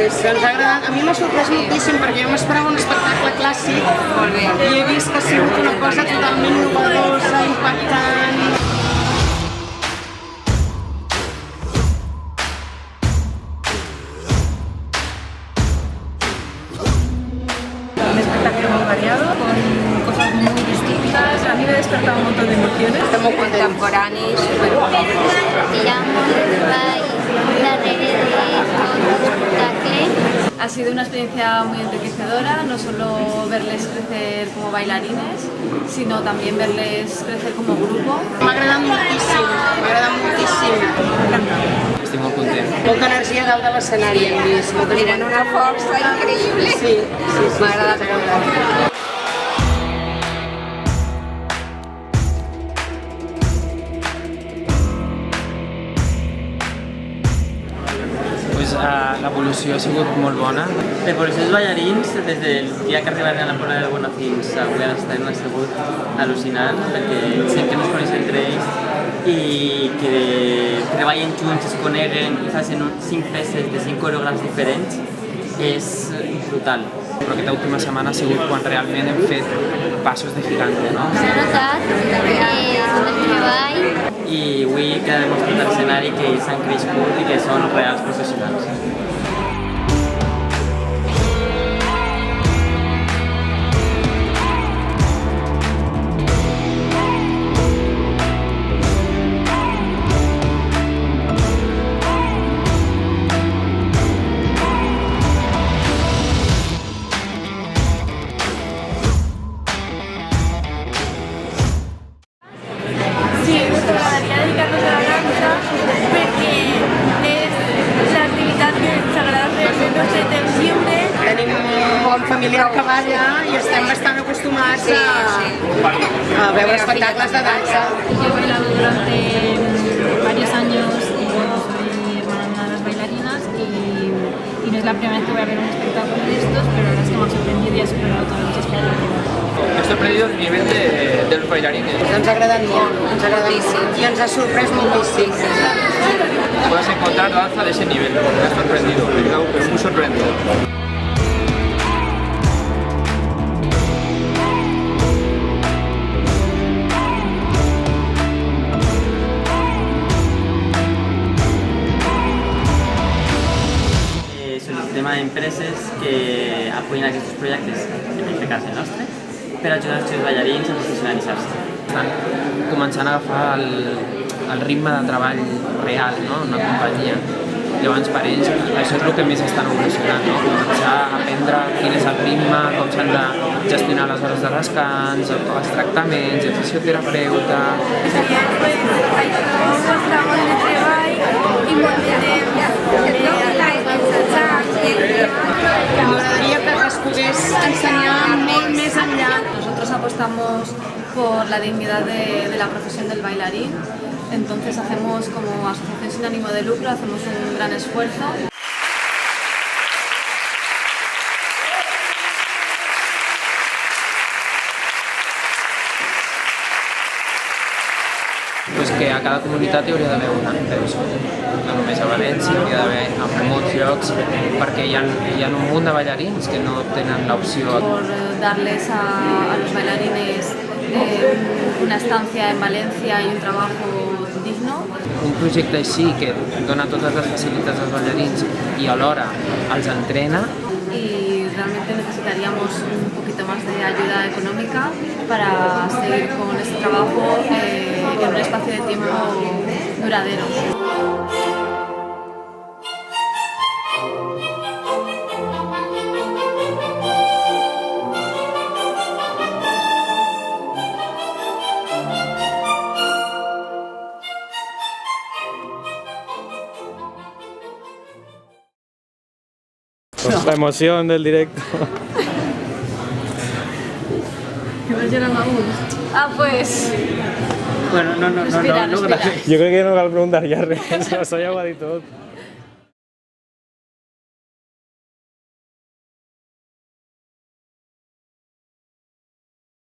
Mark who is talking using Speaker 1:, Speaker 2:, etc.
Speaker 1: Ens ha agradat. A mi m'ha sorprès moltíssim perquè jo m'esperava un espectacle clàssic i he vist que ha sigut una cosa totalment novedosa, impactant.
Speaker 2: Un espectáculo muy variado, con cosas muy distintas. A mí me ha despertado un montón de emociones.
Speaker 1: Estem molt contents.
Speaker 3: Contemporani, superbé.
Speaker 4: Hi ha molt de treball darrere de tot l'espectacle.
Speaker 5: Ha sido una experiencia muy enriquecedora, no solo verles crecer como bailarines, sino también verles crecer como grupo.
Speaker 1: M'ha agradat moltíssim, m'ha agradat moltíssim.
Speaker 6: Estic molt content.
Speaker 1: Molta energia dalt de l'escenari hem vist.
Speaker 3: Tenen una força increïble.
Speaker 1: Sí.
Speaker 3: M'ha agradat molt.
Speaker 6: L'evolució ha sigut molt bona. Per els ballarins, des del dia que arribaren a la Pobla del Bueno fins avui a l'estat ha sigut al·lucinant, perquè sent que no es coneixen entre ells i que treballen junts, es coneguen i facin 5 peces de 5 coreògrafs diferents, és brutal.
Speaker 7: Però aquesta última setmana ha sigut quan realment hem fet passos de gigante, no?
Speaker 4: S'ha notat el treball.
Speaker 6: I avui queda demostrat a l'escenari que ells han crescut i que són reals professionals.
Speaker 5: Sí, nos agradaria dedicar-nos a la dansa perquè és l'activitat que ens agrada fer el nostre temps lliure.
Speaker 1: Tenim un bon familiar que balla i estem bastant acostumats a veure espectacles de dansa.
Speaker 5: Yo he bailado durante varios años y bueno, soy hermana de las bailarinas y no es la primera vez que voy a ver un espectáculo de estos, pero la verdad es que me ha sorprendido y ha superado todas mis expectativas.
Speaker 7: Me ha sorprendido el nivel de los bailarines.
Speaker 1: Ens ha agradat molt, i ens ha sorprès moltíssim.
Speaker 7: Puedes encontrar danza de ese nivel. Me ha sorprendido, me ha quedado muy sorprendido.
Speaker 6: Sol·licitem a empreses que apoyin aquests projectes, en aquest cas el nostre, per ajudar els seus ballarins a professionalitzar-se.
Speaker 7: Estan començant a agafar el ritme de treball real, no? Una companyia. Llavors per ells això és el que més estan evolucionant, no? Començar a aprendre quin és el ritme, com s'han de gestionar les hores de descans, els tractaments, el fisioterapeuta.
Speaker 1: M'agradaria que es pogués ensenyar molt més enllà.
Speaker 5: Nosotros apostamos por la dignidad de la profesión del bailarín, entonces hacemos como asociación sin ánimo de lucro, hacemos un gran esfuerzo.
Speaker 7: Pues que a cada comunitat hi hauria d'haver una, penso. No només a València, hauria d'haver en molts llocs, perquè hi ha un munt de ballarins que no tenen l'opció.
Speaker 5: Por darles a los bailarines una estancia en Valencia y un trabajo digno.
Speaker 7: Un projecte així que dona totes les facilitats als ballarins i alhora els entrena.
Speaker 5: Y realmente necesitaríamos un poquito más de ayuda económica para seguir con este trabajo en un espacio de tiempo duradero.
Speaker 8: La emoción del directo.
Speaker 5: Que no lloran aún. Ah, pues...
Speaker 6: Bueno, no,
Speaker 5: Respira.
Speaker 8: Jo crec que no cal preguntar ja res, això ja ho ha dit tot.